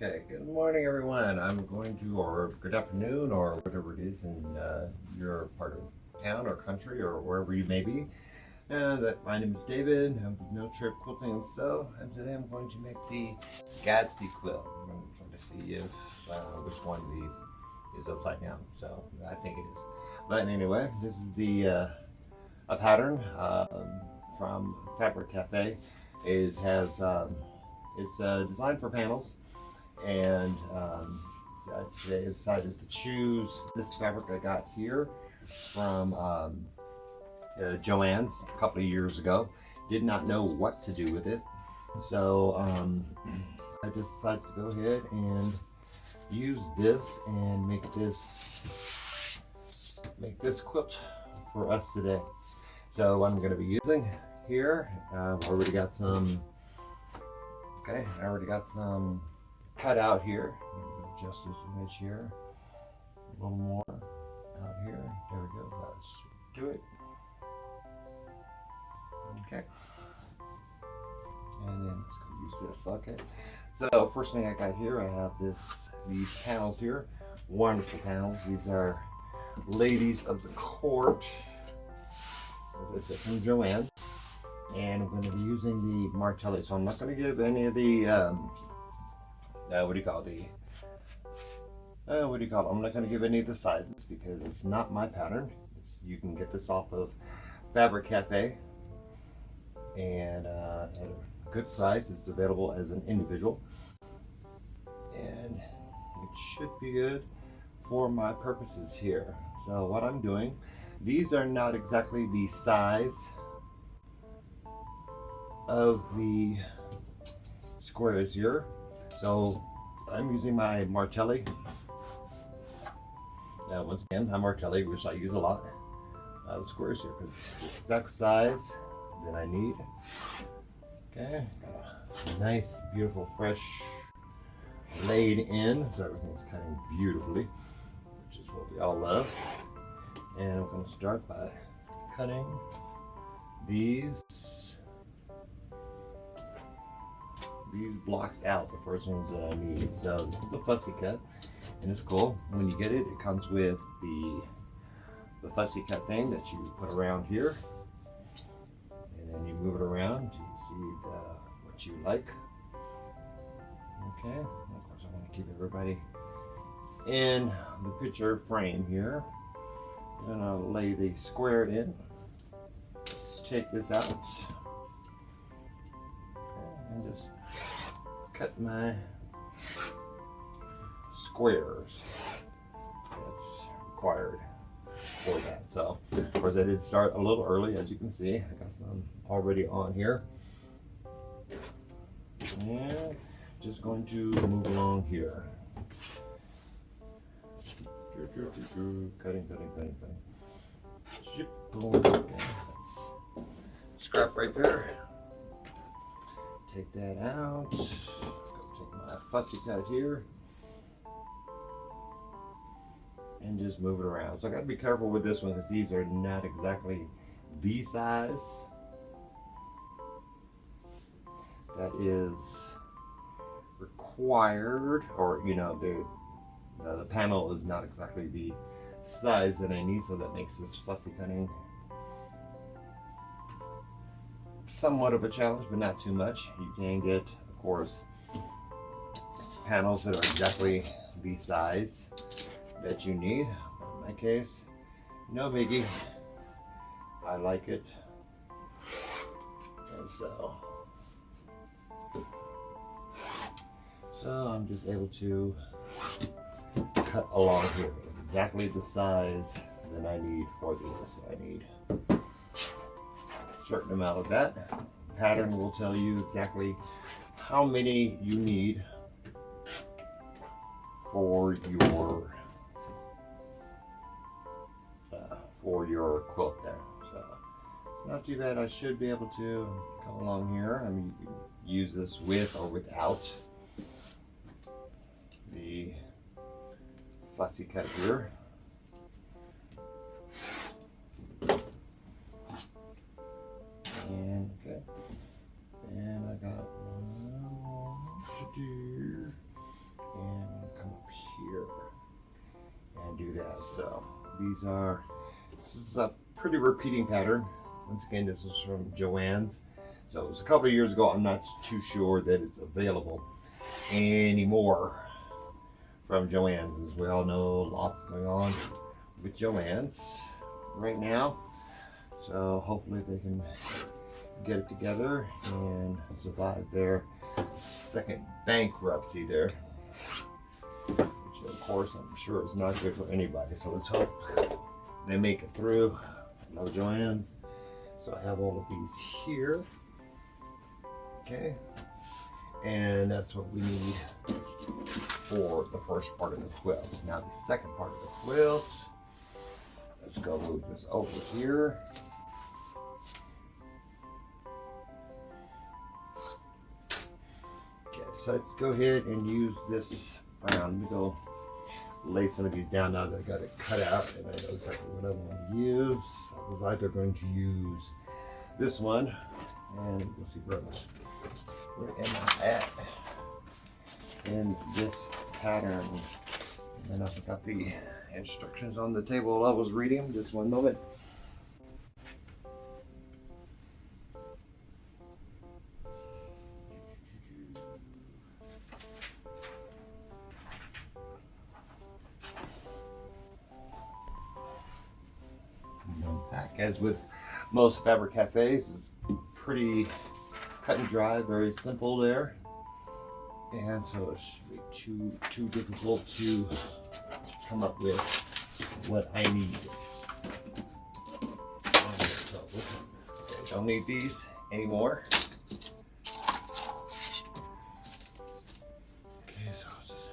Okay, good morning everyone. I'm going to, or good afternoon, or whatever it is in your part of town or country or wherever you may be. And my name is David. I'm with No Trip Quilting and Sew, and today I'm going to make the Gatsby quilt. I'm trying to see if which one of these is upside down. So I think it is. But anyway, this is the a pattern from Fabric Cafe. It has it's designed for panels. And today I decided to choose this fabric I got here from Joann's a couple of years ago. Did not know what to do with it, so I just decided to go ahead and use this and make this quilt for us today. So what I'm going to be using here, I've already got some. Okay, I already got some cut out here. Adjust this image here a little more out here. There we go. Let's do it. Okay, and then let's go use this. Okay, so first thing I got here, I have these panels here, wonderful panels. These are ladies of the court, as I said, from Joann. And I'm going to be using the martelli, so I'm not going to give any of the what do you call it? I'm not going to give any of the sizes because it's not my pattern. You can get this off of Fabric Cafe, and at a good price. It's available as an individual, and it should be good for my purposes here. So what I'm doing, these are not exactly the size of the squares here, so I'm using my martelli. Now once again, my martelli, which I use a lot. The squares here, because it's the exact size that I need. Okay, got a nice, beautiful, fresh laid in, so everything's cutting beautifully, which is what we all love. And I'm going to start by cutting these blocks out, the first ones that I need. So this is the fussy cut, and it's cool. When you get it, it comes with the fussy cut thing that you put around here, and then you move it around to see what you like. Okay, and of course I want to keep everybody in the picture frame here. I'm gonna lay the square in, take this out, and just cut my squares that's required for that. So of course I did start a little early, as you can see. I got some already on here, and just going to move along here, cutting. Boom. Okay, that's scrap right there. Take that out. Go take my fussy cut here and just move it around. So I got to be careful with this one because these are not exactly the size that is required, or the panel is not exactly the size that I need, so that makes this fussy cutting somewhat of a challenge, but not too much. You can get, of course, panels that are exactly the size that you need. In my case, no biggie. I like it, and so I'm just able to cut along here exactly the size that I need for this. I need a certain amount of that. Pattern will tell you exactly how many you need for your quilt there. So it's not too bad. I should be able to come along here. I mean, you can use this with or without the fussy cut here. And okay, and I got one more to do. This is a pretty repeating pattern. Once again, this is from Joann's. So it was a couple of years ago. I'm not too sure that it's available anymore from Joann's. As we all know, lots going on with Joann's right now. So hopefully they can get it together and survive their second bankruptcy there. Which of course I'm sure is not good for anybody. So let's hope they make it through. I love Joann's. So I have all of these here. Okay. And that's what we need for the first part of the quilt. Now the second part of the quilt, let's go move this over here. Okay, so let's go ahead and use this brown. Let me go lay some of these down now that I got it cut out and I know exactly what I want to use. I was either going to use this one, and we'll see where am I at in this pattern. And I forgot the instructions on the table while I was reading. Just one moment. As with most fabric cafes, it's pretty cut and dry, very simple there, and so it shouldn't be too difficult to come up with what I need. So, okay, don't need these anymore. Okay, so I'll just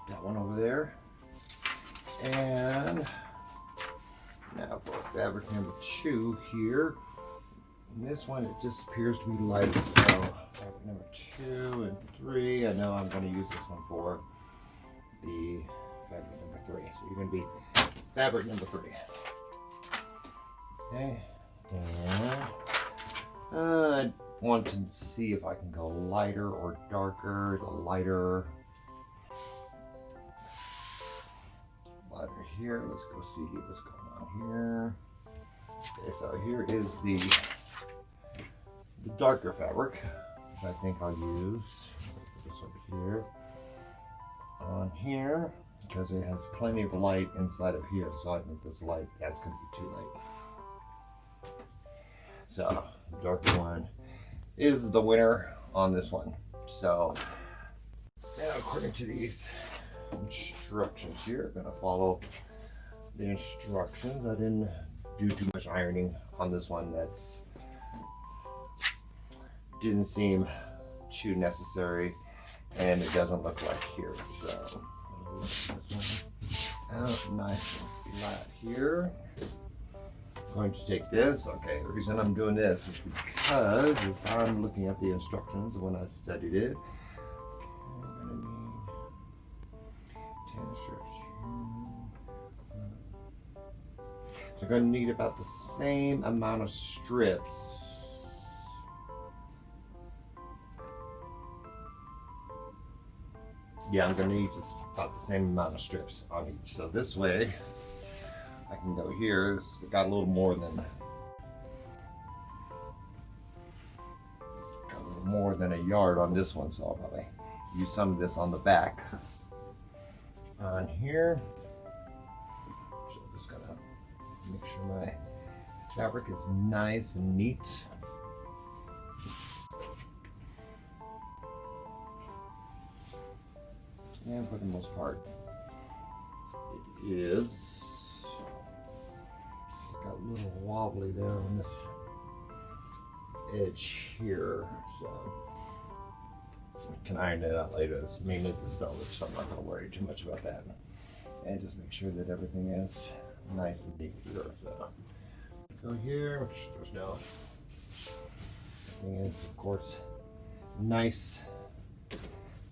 got one over there, and now for fabric number 2 here. And this one, it just appears to be light. So fabric number 2 and 3. I know I'm going to use this one for the fabric number 3. So you're going to be fabric number 3. Okay. And I want to see if I can go lighter or darker. The lighter here. Let's go see what's going on here. Okay, so here is the darker fabric, which I think I'll use. Put this over here on here because it has plenty of light inside of here. So I think this light, that's going to be too light. So the darker one is the winner on this one. So now, according to these instructions here, I'm going to follow the instructions. I didn't do too much ironing on this one. That's didn't seem too necessary, and it doesn't look like here. So I'm gonna lift this one out nice and flat here. I'm going to take this. Okay, the reason I'm doing this is because as I'm looking at the instructions when I studied it. Okay, I'm gonna need 10 strips here. So I'm going to need about the same amount of strips. Yeah, I'm going to need just about the same amount of strips on each. So this way, I can go here. It's got a little more than a yard on this one. So I'll probably use some of this on the back. On here. So I'm just going to make sure my fabric is nice and neat. And for the most part, it is. Got a little wobbly there on this edge here, so I can iron it out later. It's mainly the selvage, so I'm not going to worry too much about that. And just make sure that everything is nice and neat here. So go here, which there's no. Everything is, of course, nice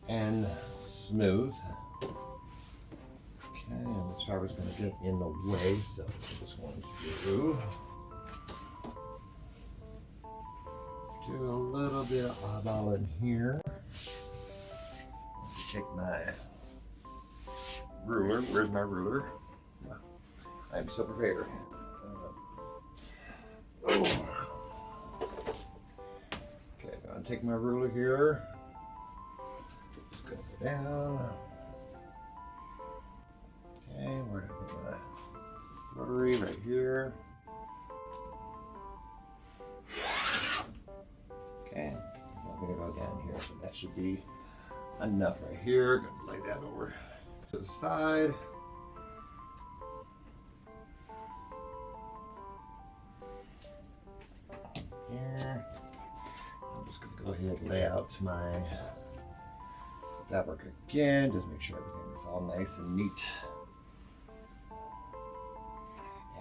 and smooth. Okay, and this fabric's going to get in the way, so I'm just going to do a little bit of eyeballing here. Take my ruler. Where's my ruler? I'm so prepared. Okay, I'm gonna take my ruler here. Just gonna go down. Okay, where did I put my rotary? Right here. Okay, I'm gonna go down here, so that should be enough right here. Gonna lay that over to the side. Here. I'm just gonna go ahead and lay out my fabric again, just make sure everything is all nice and neat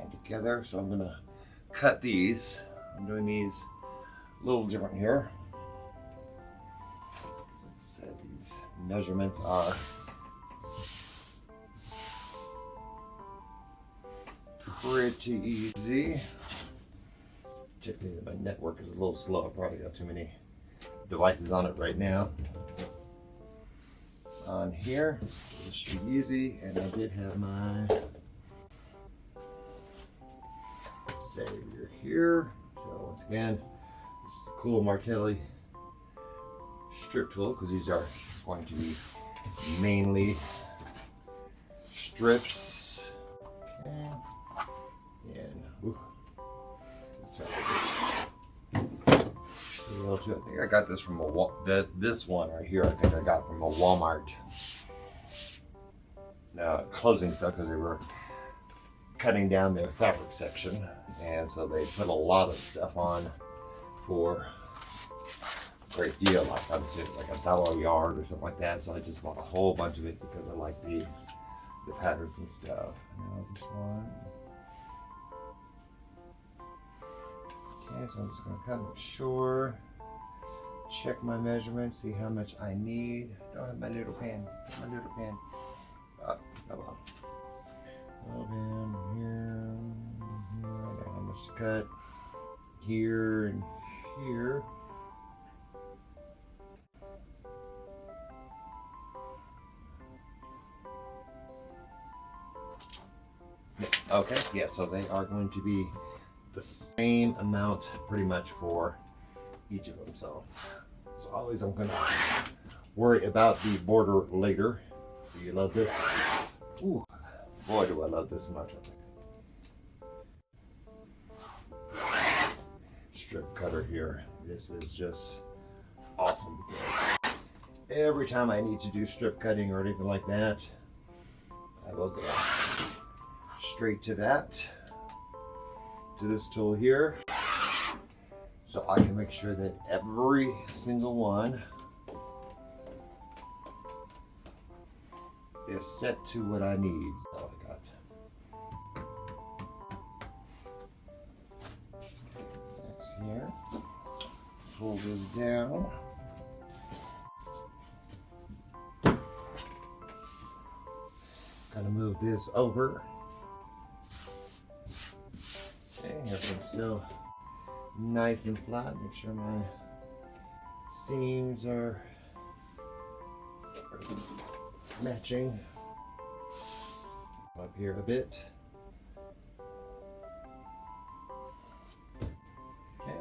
and together. So I'm gonna cut these. I'm doing these a little different here. As I said, these measurements are pretty easy. Particularly that my network is a little slow. I probably got too many devices on it right now. On here, this should be easy, and I did have my savior here. So once again, this is a cool Martelli strip tool because these are going to be mainly strips. Okay, and ooh, I think I got this from this one right here. I think I got from a Walmart closing stuff because they were cutting down their fabric section, and so they put a lot of stuff on for a great deal. Like I was like $1 a yard or something like that. So I just bought a whole bunch of it because I like the patterns and stuff. Now this one. Okay, so I'm just going to kind of make sure, check my measurements, see how much I need. I don't have my little pen. My little pen. Oh well. Little pen here. I don't know how much to cut. Here and here. Okay, yeah, so they are going to be the same amount pretty much for each of them. So as always, I'm gonna worry about the border later. So you love this? Ooh, boy, do I love this much. Strip cutter here. This is just awesome because every time I need to do strip cutting or anything like that, I will go straight to this tool here, so I can make sure that every single one is set to what I need. So I got six here. Pull this down. Kind of move this over. Okay, everything's still nice and flat. Make sure my seams are matching up here a bit. Okay,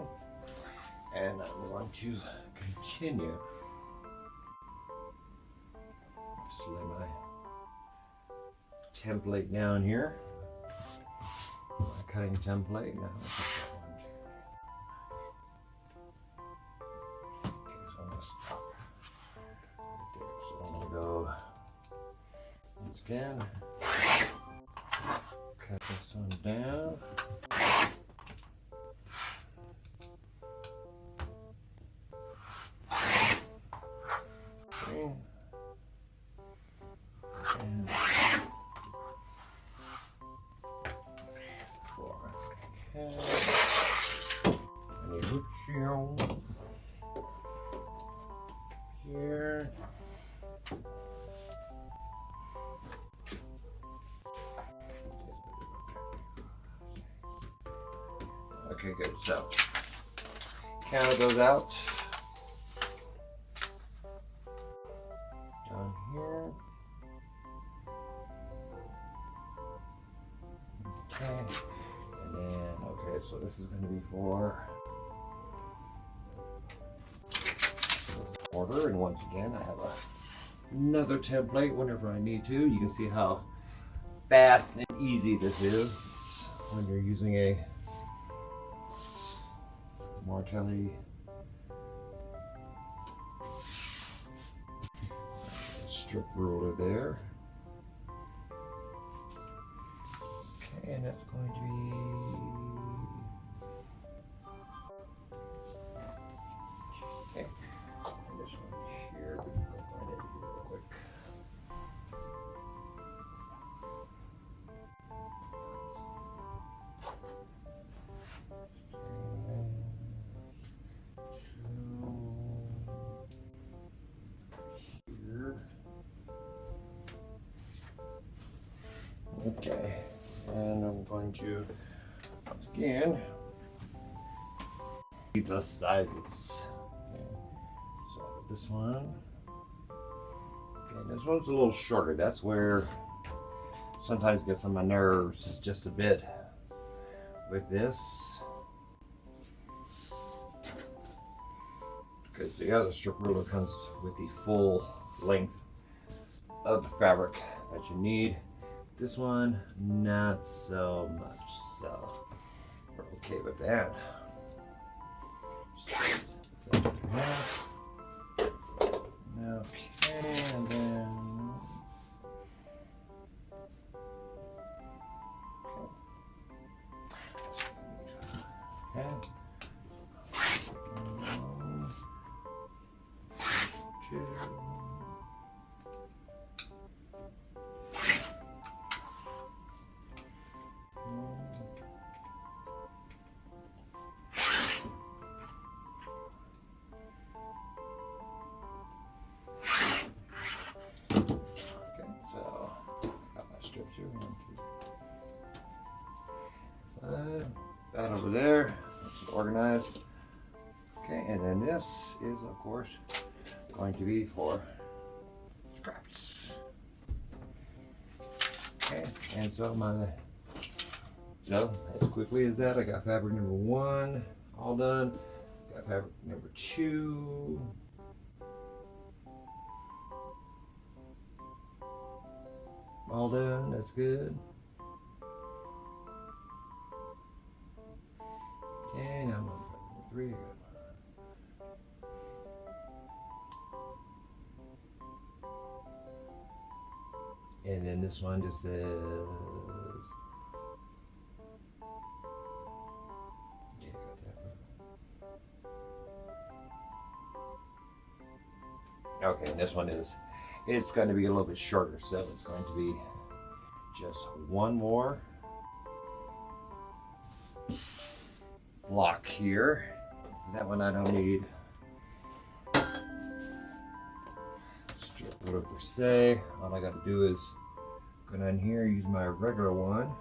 and I'm going to continue. Just lay my template down here. My cutting template. Now okay, so I'm going to stop right there. So I'm going to go once again, cut this one down. Okay. And here. Okay, good. So counter those out down here. so this is going to be for order, and once again I have another template whenever I need to. You can see how fast and easy this is when you're using a Martelli strip ruler there. Okay, and that's going to be okay. And this one here, we can go find it here real quick. Okay, and I'm going to, once again, read the sizes. Okay. So this one, okay, this one's a little shorter. That's where sometimes it gets on my nerves just a bit with this, because the other strip ruler comes with the full length of the fabric that you need. This one, not so much, so we're okay with that. Okay, and then okay. One, two. That over there, it's organized. Okay, and then this is, of course, going to be for scraps. Okay, and so as quickly as that, I got fabric number 1 all done. Got fabric number 2. All done. That's good. And I'm on fabric 3 again. And then this one just says, yeah, got that. Okay, and this one is, it's going to be a little bit shorter, so it's going to be just one more block here. That one I don't need strip ruler per se. All I got to do is go down here, use my regular one.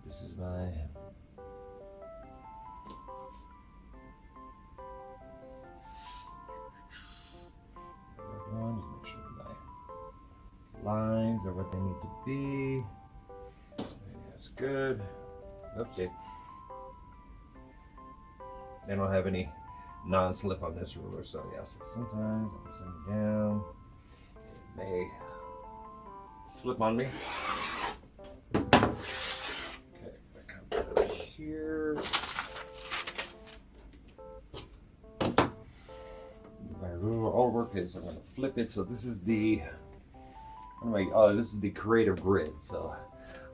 This is my one. Just make sure my lines are what they need to be. That's good. Oopsie. They don't have any non-slip on this ruler, so yes, sometimes I'm sitting down, it may slip on me. Okay, I come over here. Move my ruler over because I'm going to flip it. So this is the, this is the creative grid. So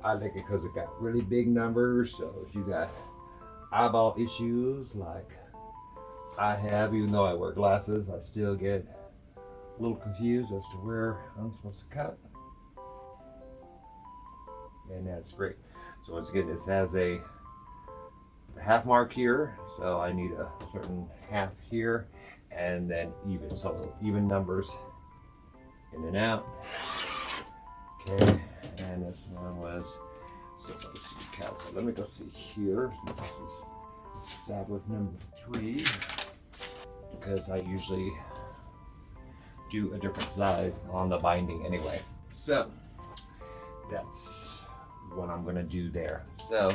I like it because it got really big numbers. So if you got eyeball issues like I have, even though I wear glasses, I still get a little confused as to where I'm supposed to cut. And that's great. So once again, this has the half mark here, so I need a certain half here, and then even, so even numbers in and out. Okay, and this one was, so let me go see here, since this is fabric number 3, because I usually do a different size on the binding anyway. So that's what I'm going to do there. So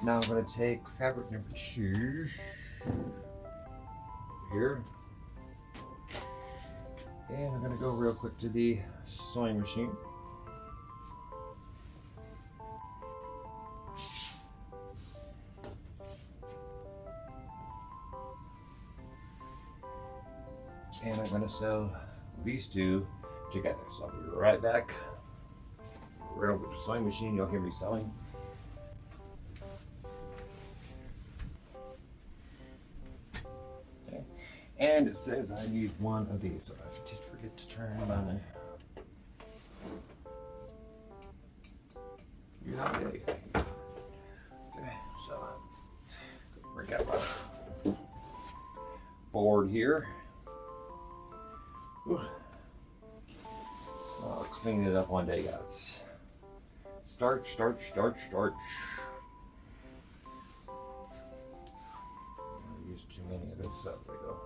now I'm going to take fabric number 2 here, and I'm going to go real quick to the sewing machine. And I'm going to sew these two together. So I'll be right back. Right over the sewing machine, you'll hear me sewing. Okay. And it says I need one of these, so I did forget to turn my. Yeah. Okay, so bring out my board here. Whew. I'll clean it up one day, guys. Starch. Don't use too many of this stuff. There we go.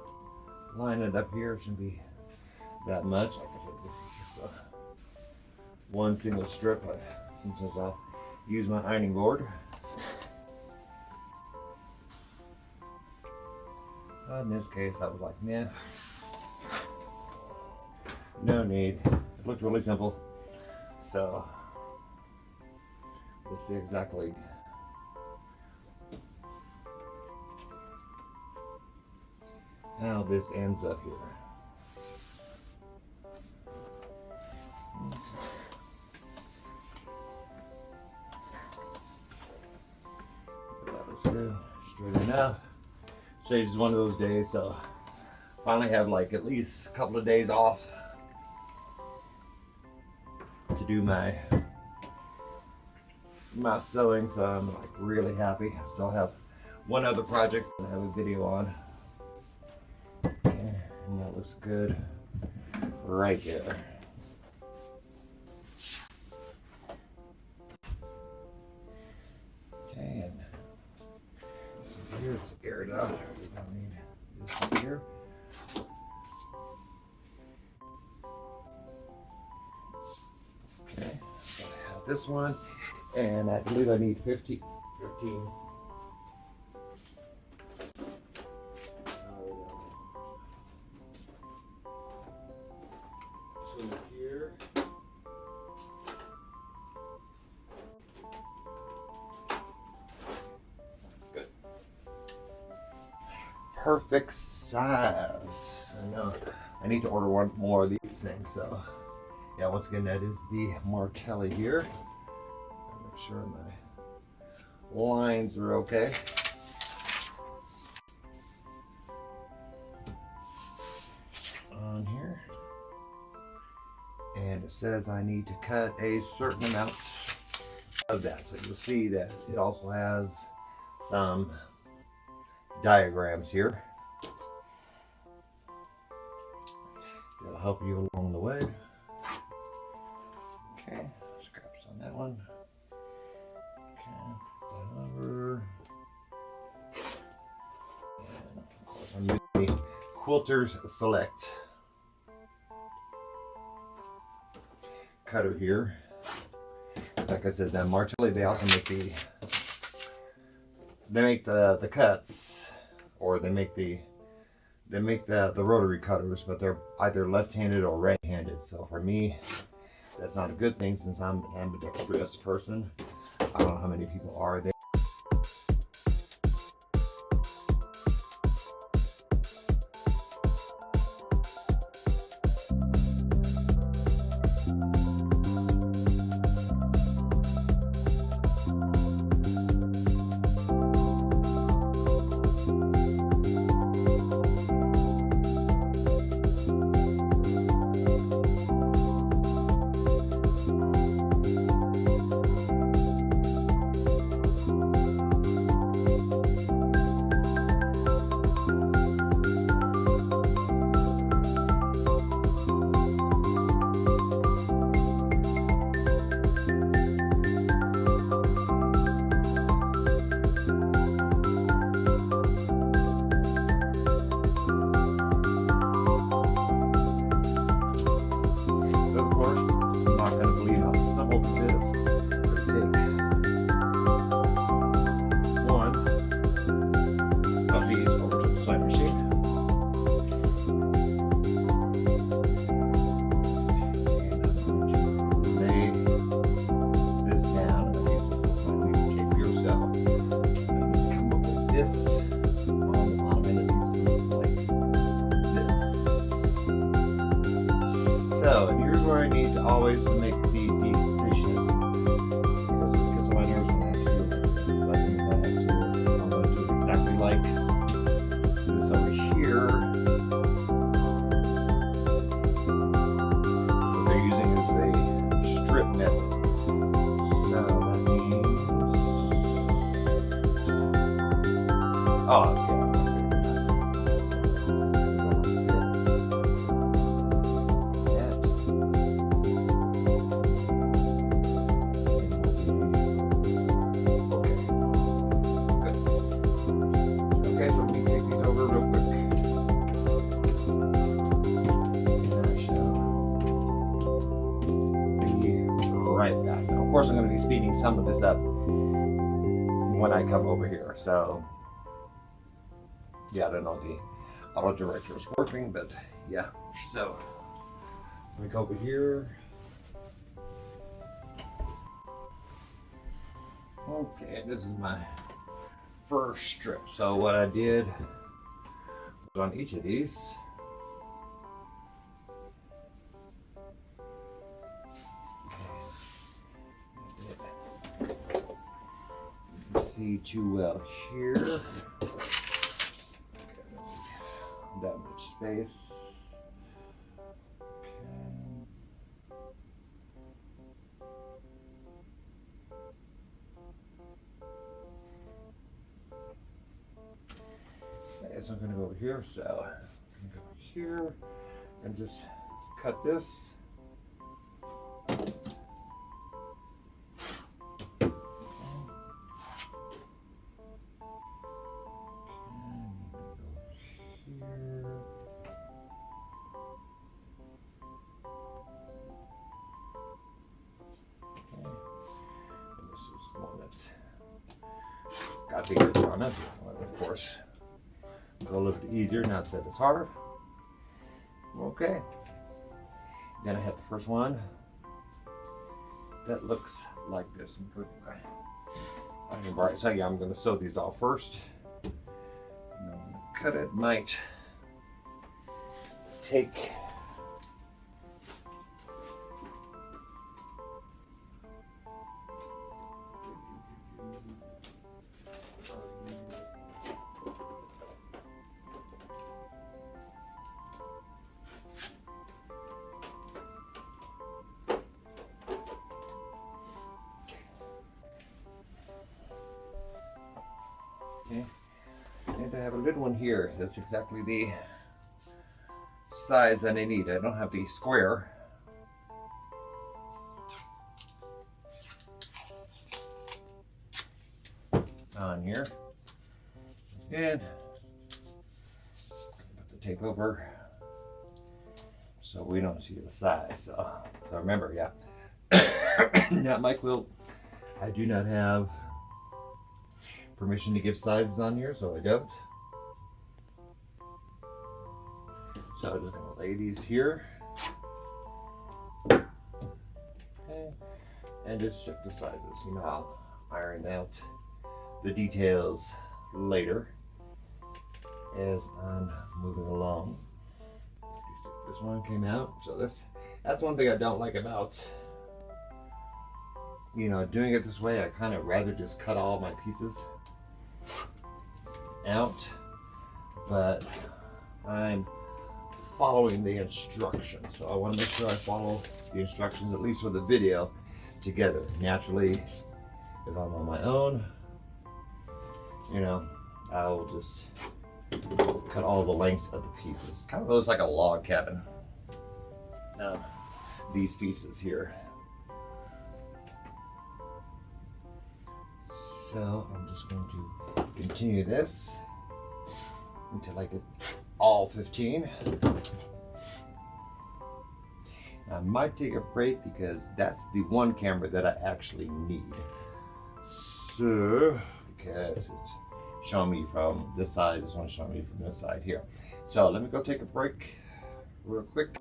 Line it up here. It shouldn't be that much. Like I said, this is just one single strip. Sometimes I'll use my ironing board. But in this case, I was like, nah, no need. It looked really simple. So let's see exactly how this ends up here. That is good. Straight enough. Today's is one of those days, so finally have like at least a couple of days off to do my sewing, so I'm like really happy. I still have one other project that I have a video on, and that looks good right there. Okay, and so here it's aired out. We don't need this up here. Okay, so I have this one. And I believe I need 15. So here. Good. Perfect size. I know I need to order one more of these things. So yeah, once again, that is the Martelli here. Sure my lines are okay. On here, and it says I need to cut a certain amount of that, so you'll see that it also has some diagrams here that'll help you along the way. Okay, scraps on that one. Over. And of course I'm using the Quilters Select cutter here. Like I said, that Martelli, they also make the cuts, or they make the rotary cutters, but they're either left-handed or right-handed. So for me, that's not a good thing since I'm an ambidextrous person. I don't know how many people are there. this on the bottom, and it needs to look like this. So, and here's where I need to always make the decision, because this gets on my nerves when I have to do it. It's like things I have to. I'm going to do it exactly like this over here. What they're using is a strip method. So that means, oh, okay. Right back. Now, of course, I'm going to be speeding some of this up when I come over here. So, yeah, I don't know if the auto director is working, but yeah. So, let me go over here. Okay, this is my first strip. So, what I did was on each of these, see too well here. Okay, that much space. Okay. So I'm going to go over here. So I'm going to go here and just cut this. This is the one that's got the edge on it. Well, of course, a little bit easier, not that it's hard. Okay. Then I have the first one that looks like this. Right, so yeah, I'm going to sew these off first. And I'm going to cut it. Might take okay. And I have a little one here. That's exactly the size that I need. I don't have the square. On here. And put the tape over so we don't see the size. So remember, yeah. Not my quilt. I do not have permission to give sizes on here, so I don't. So I'm just going to lay these here. Okay. And just check the sizes. You know, I'll iron out the details later as I'm moving along. This one came out, so that's one thing I don't like about, you know, doing it this way. I kind of rather just cut all my pieces out, but I'm following the instructions, so I want to make sure I follow the instructions, at least with the video together. Naturally, if I'm on my own, you know, I'll just cut all the lengths of the pieces. Kind of looks like a log cabin. These pieces here. So I'm just going to continue this until I get all 15. I might take a break because that's the one camera that I actually need. So, because it's showing me from this side, this one's showing me from this side here. So let me go take a break real quick.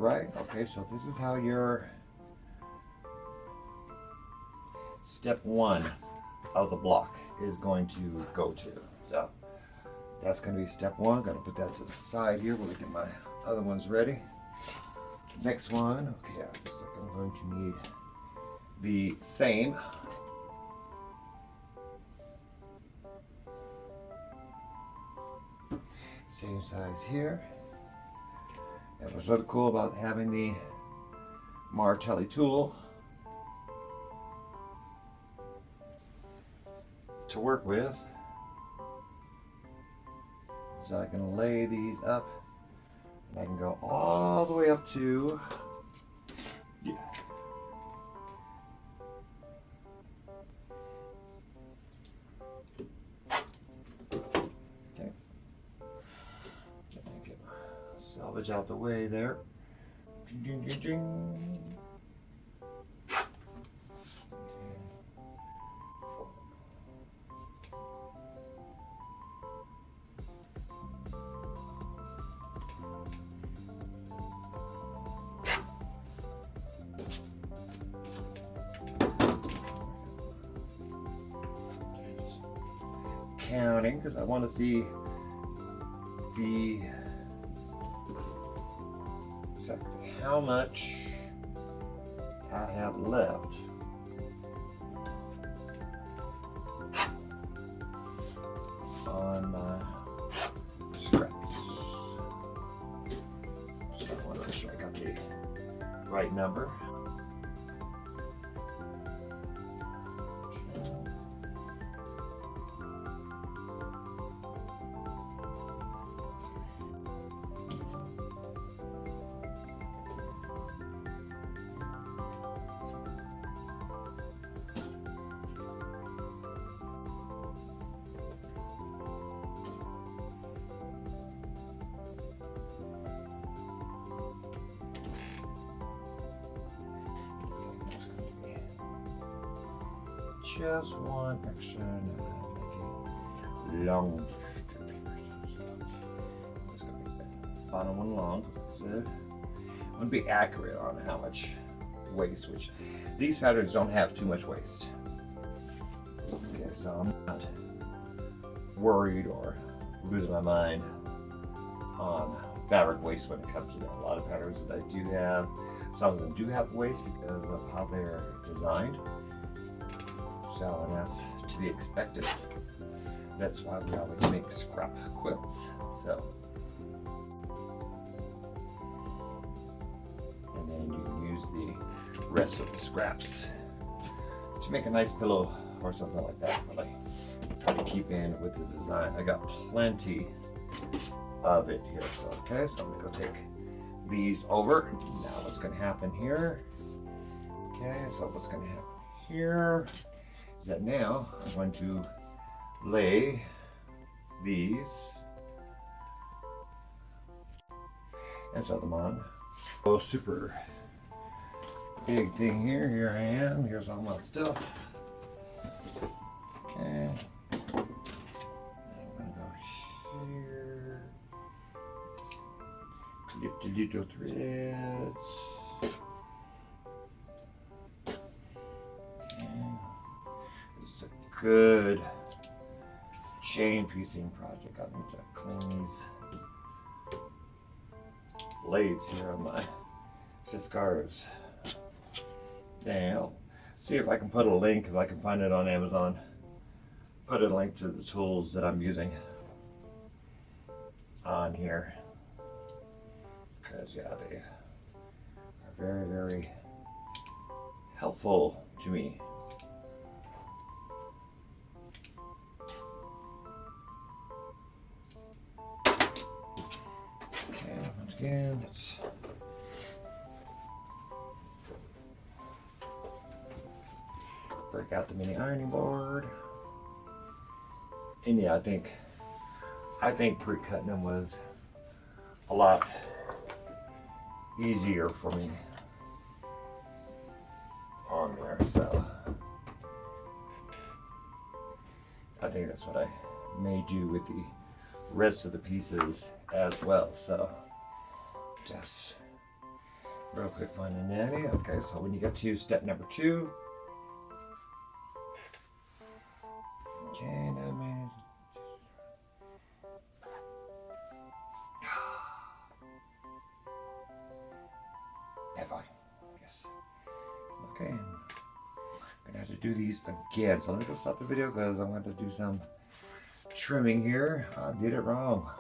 right? Okay, so this is how your step one of the block is going to go to. So that's going to be step one. Got to put that to the side here while we get my other ones ready. Next one, okay, looks like I'm going to need the same size here. And what's really cool about having the Martelli tool to work with is I can lay these up and I can go all the way up to, yeah. Okay. Get my salvage out the way there. Ding, ding, ding, ding. Counting because I want to see exactly how much I have left on my scraps. So I want to make sure I got the right number. Just one extra long strip here. So let's go make that bottom one long. So I want to be accurate on how much waste, which these patterns don't have too much waste. Okay, so I'm not worried or losing my mind on fabric waste when it comes to a lot of patterns that I do have. Some of them do have waste because of how they're designed. So, and that's to be expected. That's why we always make scrap quilts. So, and then you can use the rest of the scraps to make a nice pillow or something like that. But I try to keep in with the design. I got plenty of it here. So, okay, so I'm gonna go take these over. Now, what's gonna happen here? Okay, so what's gonna happen here is that now I'm going to lay these and sew them on. Oh, super big thing here. Here I am. Here's all my stuff. Okay. Then I'm gonna go here. Clip the little threads. This is a good chain piecing project. I need to clean these blades here on my Fiskars. Now, see if I can put a link, if I can find it on Amazon, put a link to the tools that I'm using on here. Because, yeah, they are very, very helpful to me. Again, let's break out the mini ironing board. And yeah, I think pre-cutting them was a lot easier for me on there, so I think that's what I may do with the rest of the pieces as well. So just Real quick, fine and dandy. Okay, so when you get to step number 2, okay, now man. Have I? Yes. Okay. I'm gonna have to do these again. So let me go stop the video because I'm going to do some trimming here. I did it wrong.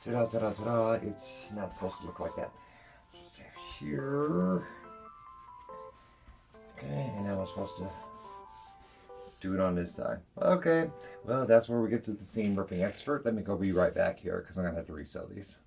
Ta-da, ta-da, ta-da. It's not supposed to look like that. Just have here. Okay, and now I'm supposed to do it on this side. Okay, well, that's where we get to the seam ripping expert. Let me go be right back here because I'm going to have to resew these.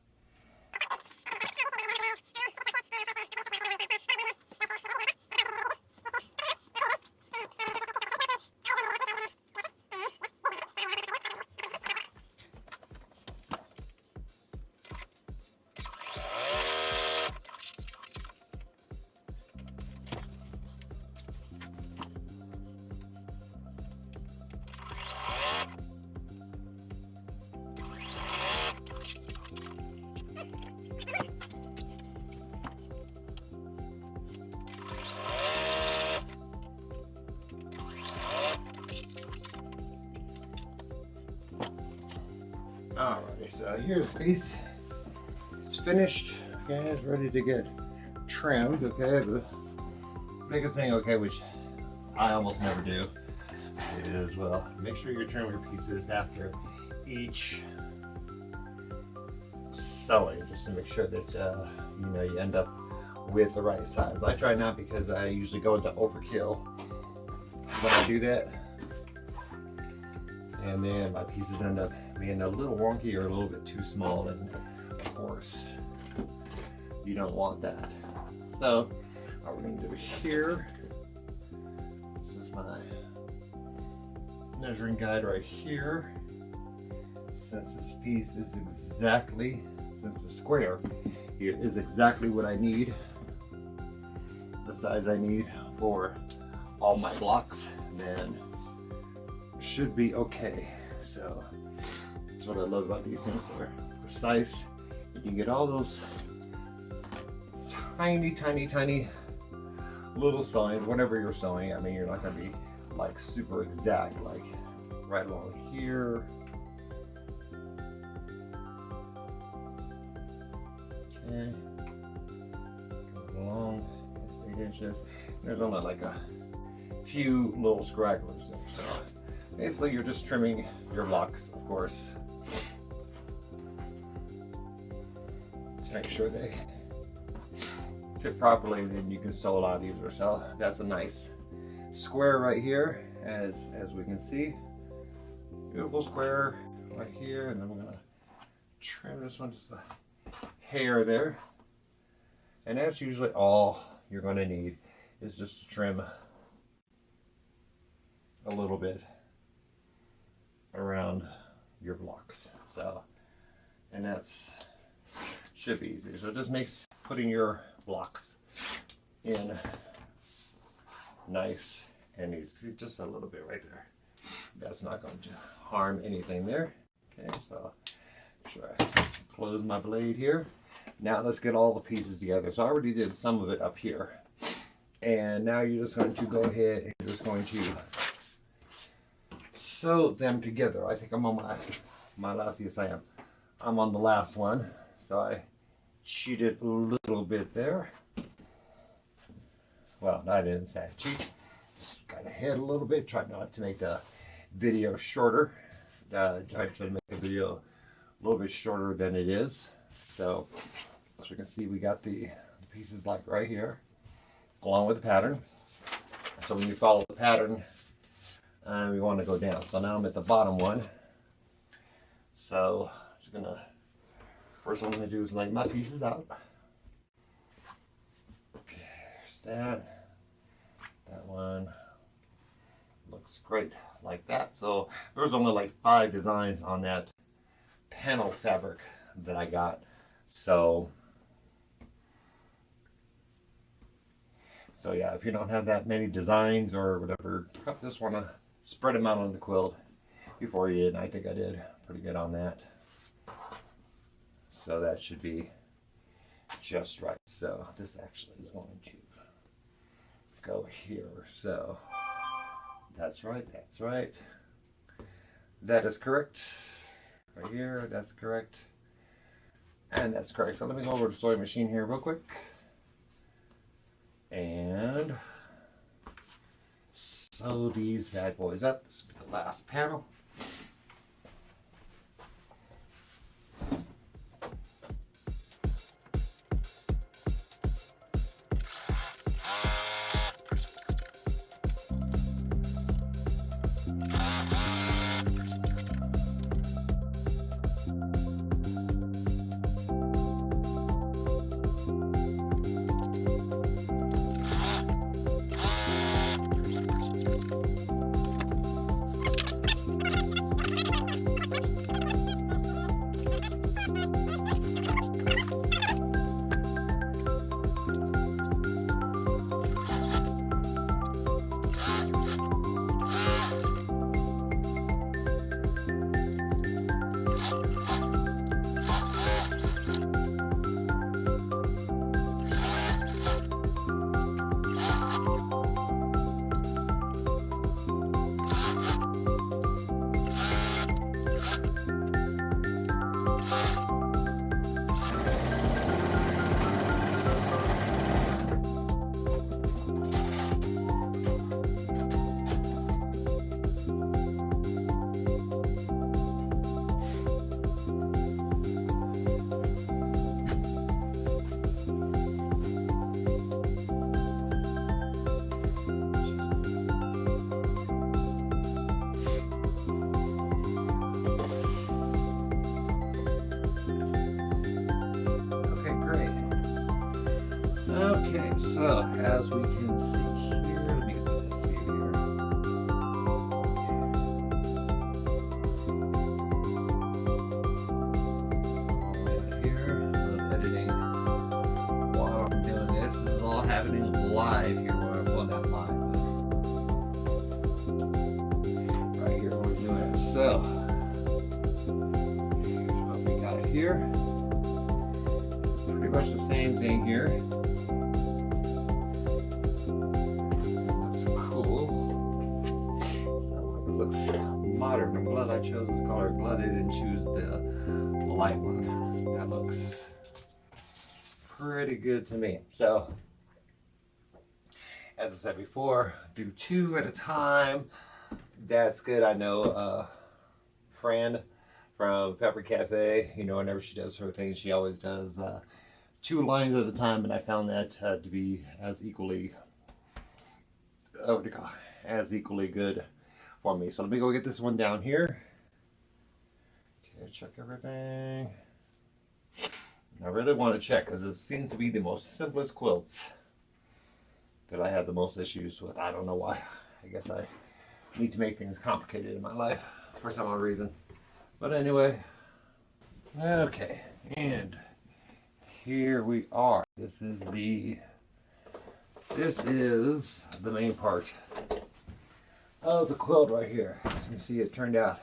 Alrighty, so here's the piece. It's finished. Okay, it's ready to get trimmed. Okay, the biggest thing, okay, which I almost never do, is, well, make sure you trim your pieces after each sewing, just to make sure that you know, you end up with the right size. I try not, because I usually go into overkill when I do that, and then my pieces end up being a little wonky or a little bit too small, and of course you don't want that. So what we're going to do here, this is my measuring guide right here. Since this piece is exactly, since the square here is exactly what I need, the size I need for all my blocks, then it should be okay. So that's what I love about these things. They're precise. You can get all those tiny little sewings, whatever you're sewing. I mean, you're not going to be like super exact, like right along here. Okay. Go along 8 inches. There's only like a few little scragglers there. So basically you're just trimming your blocks, of course, to make sure they fit properly. Then you can sew a lot of these yourself. That's a nice square right here, as we can see. Beautiful square right here, and then we're gonna trim this one just a hair there. And that's usually all you're going to need, is just to trim a little bit around your blocks. So, and that's should be easy. So it just makes putting your blocks in nice and easy. Just a little bit right there. That's not going to harm anything there. Okay, so make sure I close my blade here. Now let's get all the pieces together. So I already did some of it up here, and now you're just going to go ahead and you're just going to sew them together. I think I'm on my last, yes I am. I'm on the last one, so I cheated a little bit there. Well, I didn't say I cheat. Just got ahead a little bit. Tried not to make the video shorter. Tried to make the video a little bit shorter than it is. So as we can see, we got the pieces like right here, along with the pattern. So when you follow the pattern, we want to go down. So now I'm at the bottom one. So just gonna, first what I'm gonna do is lay my pieces out. Okay, there's that. That one looks great like that. So there was only like 5 designs on that panel fabric that I got. So yeah, if you don't have that many designs or whatever, you just want to spread them out on the quilt before you did. And I think I did pretty good on that. So that should be just right. So this actually is going to go here. So that's right, that's right. That is correct. Right here, that's correct. And that's correct. So let me go over to the sewing machine here real quick. And sew these bad boys up. This will be the last panel. Okay, so as we can see here, let me get this view here. Right here, I'm editing while I'm doing this. This is all happening live here. Well, not live, but right here we're doing it. So, here's what we got here. Pretty much the same thing here. Modern. I'm glad I chose this color. I'm glad I didn't choose the light one. That looks pretty good to me. So, as I said before, do 2 at a time. That's good. I know a friend from Fabric Cafe, you know, whenever she does her thing, she always does 2 lines at a time, and I found that to be as equally, as equally good for me. So let me go get this one down here. Okay, check everything. I really want to check because it seems to be the most simplest quilts that I have the most issues with. I don't know why. I guess I need to make things complicated in my life for some odd reason. But anyway, okay, and here we are. This is the main part of the quilt right here. As you can see, it turned out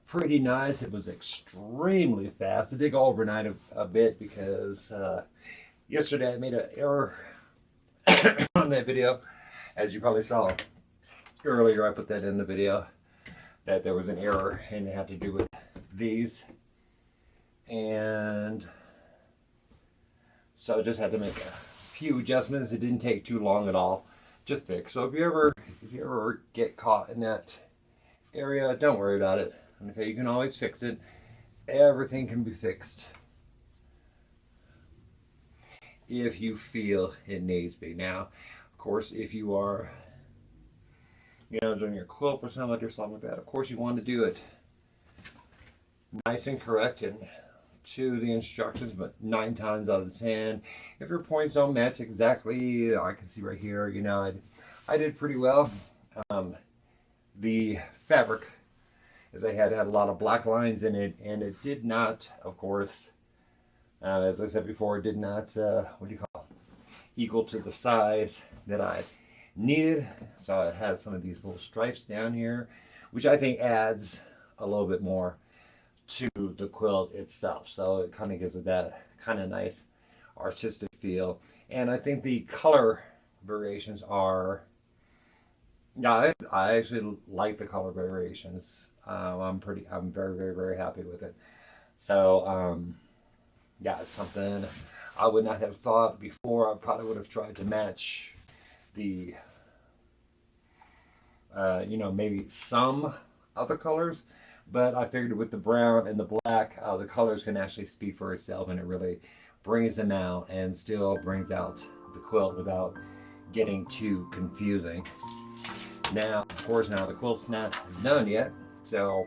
pretty nice. It was extremely fast. It did go overnight a bit because yesterday I made an error on that video. As you probably saw earlier, I put that in the video that there was an error and it had to do with these, and so I just had to make a few adjustments. It didn't take too long at all to fix. So if you ever get caught in that area, don't worry about it. Okay, you can always fix it. Everything can be fixed if you feel it needs to be. Now, of course, if you are, you know, doing your quilt or something like that, of course you want to do it nice and correct and to the instructions, but 9 times out of 10, if your points don't match exactly, I can see right here, you know, I did pretty well. The fabric, as I had a lot of black lines in it, and it did not, of course, as I said before, it did not, equal to the size that I needed. So it had some of these little stripes down here, which I think adds a little bit more to the quilt itself. So it kind of gives it that kind of nice artistic feel. And I think the color variations are, yeah, I actually like the color variations. I'm very, very, very happy with it. So, yeah, it's something I would not have thought before. I probably would have tried to match the, maybe some of the colors, but I figured with the brown and the black, the colors can actually speak for itself, and it really brings them out and still brings out the quilt without getting too confusing. Now, of course, now the quilt's not done yet, so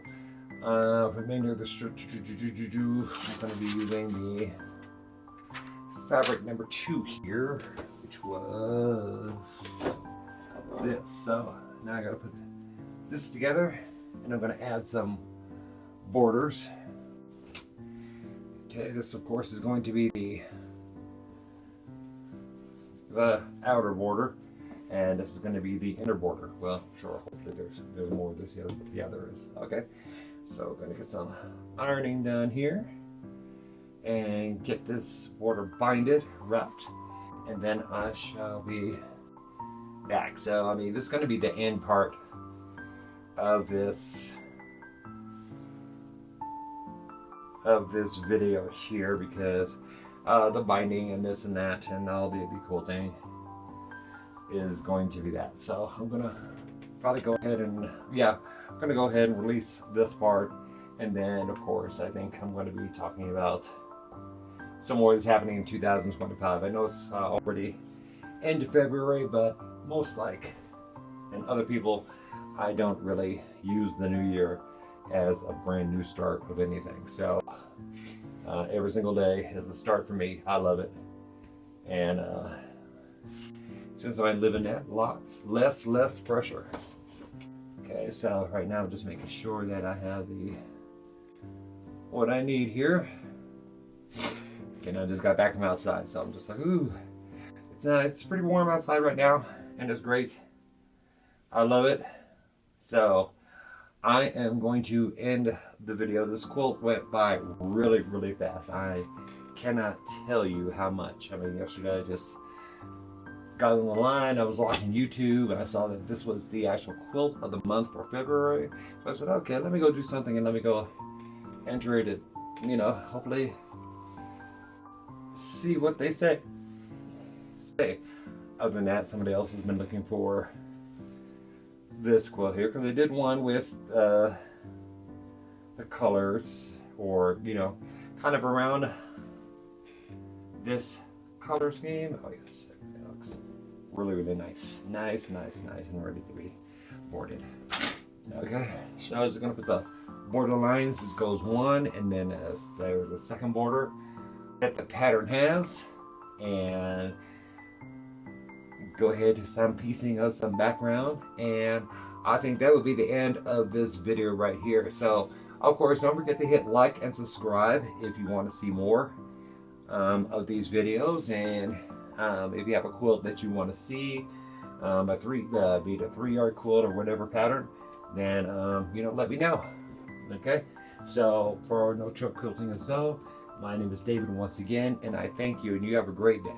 remainder of the I'm going to be using the fabric number 2 here, which was this. So now I got to put this together, and I'm going to add some borders. Okay, this of course is going to be the outer border, and this is going to be the inner border. Well, sure, hopefully there's more of this. Yeah, there is. Okay, so I'm going to get some ironing done here and get this border binded, wrapped, and then I shall be back. So I mean, this is going to be the end part of this video here, because the binding and this and that and all the quilting is going to be that. So I'm gonna probably go ahead and I'm gonna go ahead and release this part, and then of course I think I'm going to be talking about some more that's happening in 2025. I know it's already end of February, but most and other people, I don't really use the new year as a brand new start of anything. So every single day is a start for me. I love it. And since I live in that, lots less pressure. Okay, so right now I'm just making sure that I have what I need here. Okay, I just got back from outside, so I'm just like, ooh, it's pretty warm outside right now, and it's great. I love it. So I am going to end the video. This quilt went by really, really fast. I cannot tell you how much. I mean, yesterday I just got on the line. I was watching YouTube and I saw that this was the actual quilt of the month for February. So I said, okay, let me go do something and let me go enter it, hopefully see what they say. Other than that, somebody else has been looking for this quilt here, because they did one with the colors, or kind of around this color scheme. Oh yes, it looks really, really nice, and ready to be boarded. Okay, so I was going to put the border lines. This goes one, and then there's a second border that the pattern has, and go ahead to some piecing of some background, and I think that would be the end of this video right here. So of course, don't forget to hit like and subscribe if you want to see more of these videos, and if you have a quilt that you want to see, be it a 3-yard quilt or whatever pattern, then let me know. Okay, so for No Trouble Quilting and Sew, my name is David once again, and I thank you, and you have a great day.